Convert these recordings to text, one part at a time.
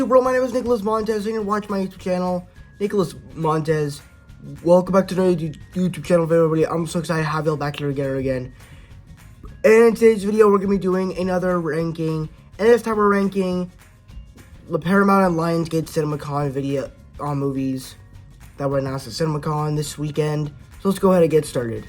YouTube world? My name is Nicholas Montez, and you're watching my YouTube channel, Nicholas Montez. Welcome back to another YouTube channel video, everybody. I'm so excited to have y'all back here again and again. And in today's video, we're going to be doing another ranking, and this time we're ranking the Paramount and Lionsgate Cinemacon video movies that were announced at Cinemacon this weekend. So let's go ahead and get started.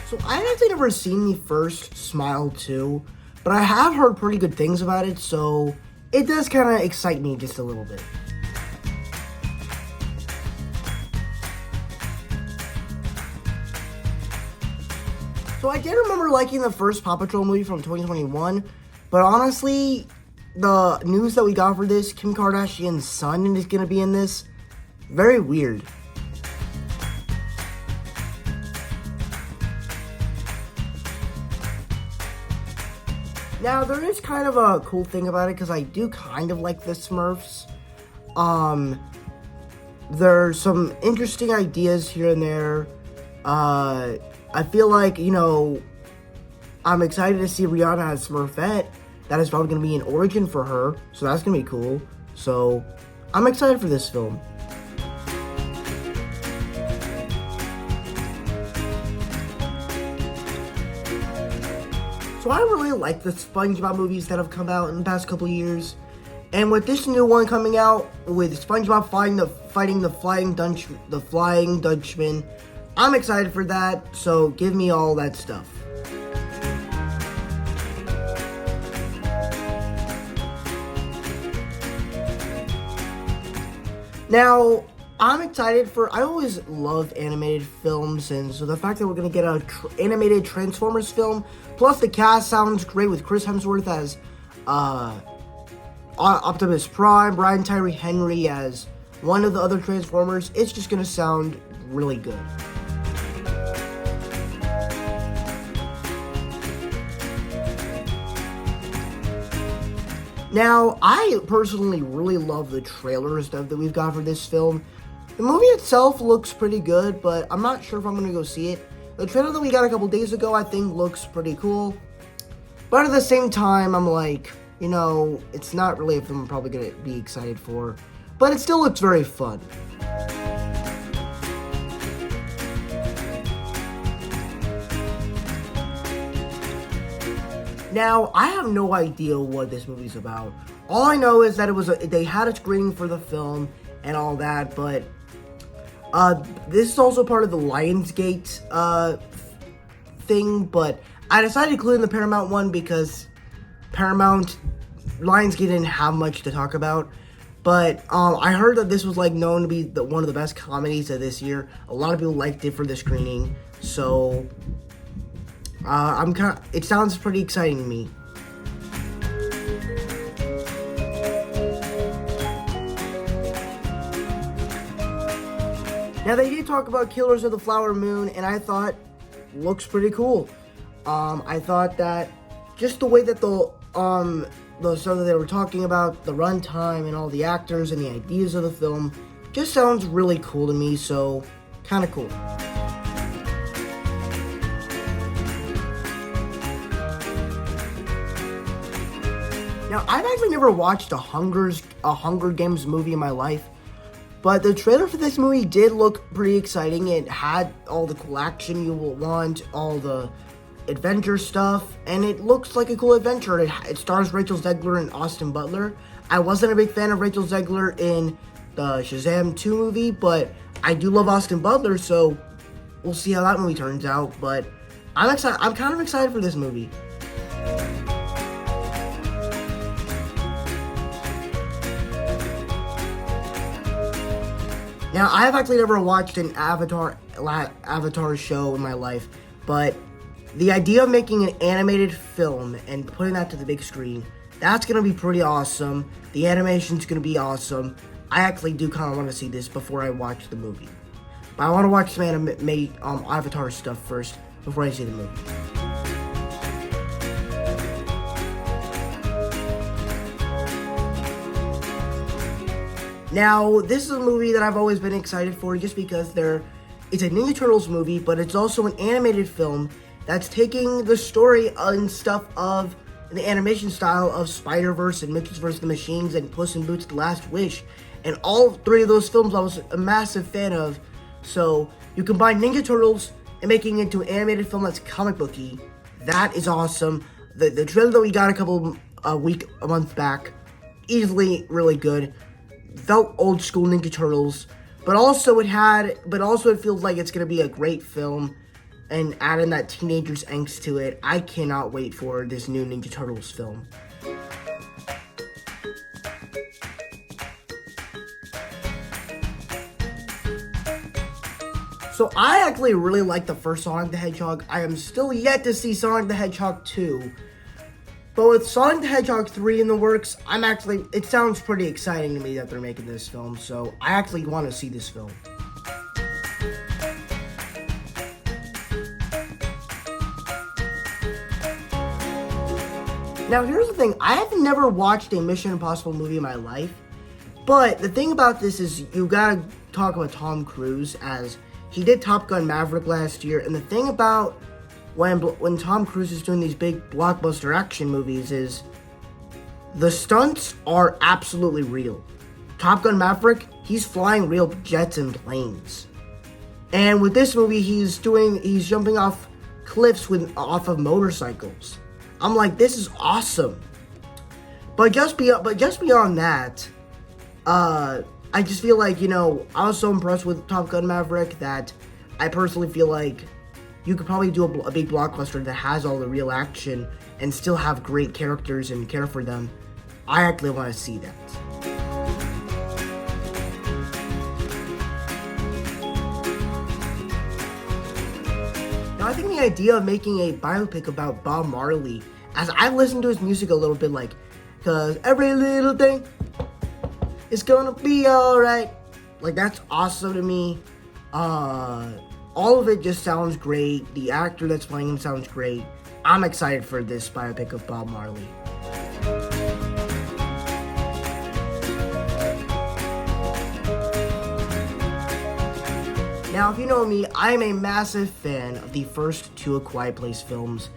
So I had actually never seen the first Smile 2, but I have heard pretty good things about it, so it does kind of excite me just a little bit. So I did remember liking the first Paw Patrol movie from 2021, but honestly, the news that we got for this, Kim Kardashian's son is going to be in this, very weird. Now, there is kind of a cool thing about it, because I do kind of like the Smurfs. There's some interesting ideas here and there. I feel like, you know, I'm excited to see Rihanna as Smurfette. That is probably going to be an origin for her, so that's going to be cool. So, I'm excited for this film. So I really like the SpongeBob movies that have come out in the past couple years. And with this new one coming out, with SpongeBob fighting the Flying Dutchman, I'm excited for that, so give me all that stuff. Now, I'm excited I always loved animated films, and so the fact that we're going to get an animated Transformers film, plus the cast sounds great with Chris Hemsworth as Optimus Prime, Brian Tyree Henry as one of the other Transformers, it's just going to sound really good. Now, I personally really love the trailer stuff that we've got for this film. The movie itself looks pretty good, but I'm not sure if I'm going to go see it. The trailer that we got a couple days ago, I think, looks pretty cool. But at the same time, I'm like, you know, it's not really a film I'm probably going to be excited for. But it still looks very fun. Now, I have no idea what this movie's about. All I know is that they had a screening for the film and all that, but this is also part of the Lionsgate thing, but I decided to include in the Paramount one because Lionsgate didn't have much to talk about. But I heard that this was like known to be one of the best comedies of this year. A lot of people liked it for the screening, so it sounds pretty exciting to me. Now, they did talk about Killers of the Flower Moon, and I thought looks pretty cool. I thought that just the way that the stuff that they were talking about, the runtime and all the actors and the ideas of the film, just sounds really cool to me, so kind of cool. Now, I've actually never watched a Hunger Games movie in my life, but the trailer for this movie did look pretty exciting. It had all the cool action you will want, all the adventure stuff, and it looks like a cool adventure. It stars Rachel Zegler and Austin Butler. I wasn't a big fan of Rachel Zegler in the Shazam 2 movie, but I do love Austin Butler, so we'll see how that movie turns out. But I'm excited. I'm kind of excited for this movie. Now, I have actually never watched an Avatar show in my life, but the idea of making an animated film and putting that to the big screen, that's going to be pretty awesome. The animation's going to be awesome. I actually do kind of want to see this before I watch the movie. But I want to watch some Avatar stuff first before I see the movie. Now, this is a movie that I've always been excited for just because it's a Ninja Turtles movie, but it's also an animated film, that's taking the story and stuff of the animation style of Spider-Verse and Mitchell's vs. the Machines and Puss in Boots: The Last Wish. And all three of those films I was a massive fan of. So you combine Ninja Turtles and making it into an animated film that's comic booky. That is awesome. The trailer that we got a month back, easily really good. Felt old school Ninja Turtles, but also it feels like it's gonna be a great film, and adding that teenager's angst to it. I cannot wait for this new Ninja Turtles film. So I actually really like the first Sonic the Hedgehog. I am still yet to see Sonic the Hedgehog 2. But with Sonic the Hedgehog 3 in the works, it sounds pretty exciting to me that they're making this film. So I actually want to see this film. Now here's the thing, I have never watched a Mission Impossible movie in my life. But the thing about this is you gotta talk about Tom Cruise, as he did Top Gun Maverick last year, and the thing about when Tom Cruise is doing these big blockbuster action movies is the stunts are absolutely real. Top Gun Maverick, he's flying real jets and planes. And with this movie, he's jumping off cliffs off of motorcycles. I'm like, this is awesome. But just beyond that, I just feel like, I was so impressed with Top Gun Maverick that I personally feel like you could probably do a big blockbuster that has all the real action and still have great characters and care for them. I actually want to see that. Now, I think the idea of making a biopic about Bob Marley, as I've listened to his music a little bit, like, 'cause every little thing is gonna be alright. Like, that's awesome to me. All of it just sounds great. The actor that's playing him sounds great. I'm excited for this biopic of Bob Marley. Now, if you know me, I'm a massive fan of the first two A Quiet Place films.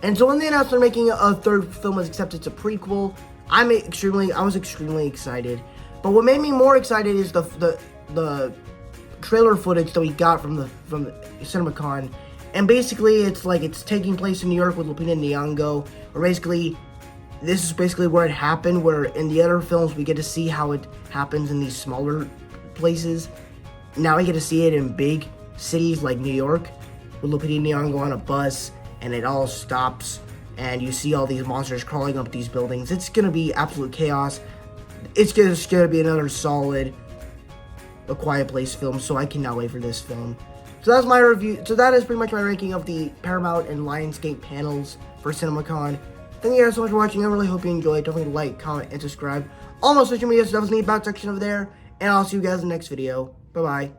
And so when they announced they're making a third film, except it's a prequel, I was extremely excited. But what made me more excited is the trailer footage that we got from the Cinemacon. And basically, it's taking place in New York with Lupita Nyong'o. Or basically, this is basically where it happened, where in the other films we get to see how it happens in these smaller places. Now we get to see it in big cities like New York, with Lupita Nyong'o on a bus, and it all stops, and you see all these monsters crawling up these buildings. It's gonna be absolute chaos. It's just gonna be another solid A Quiet Place film, so I cannot wait for this film. So that's my review. So that is pretty much my ranking of the Paramount and Lionsgate panels for Cinemacon. Thank you guys so much for watching. I really hope you enjoyed. Don't forget to like, comment, and subscribe. All my social media stuff is in the about section over there. And I'll see you guys in the next video. Bye-bye.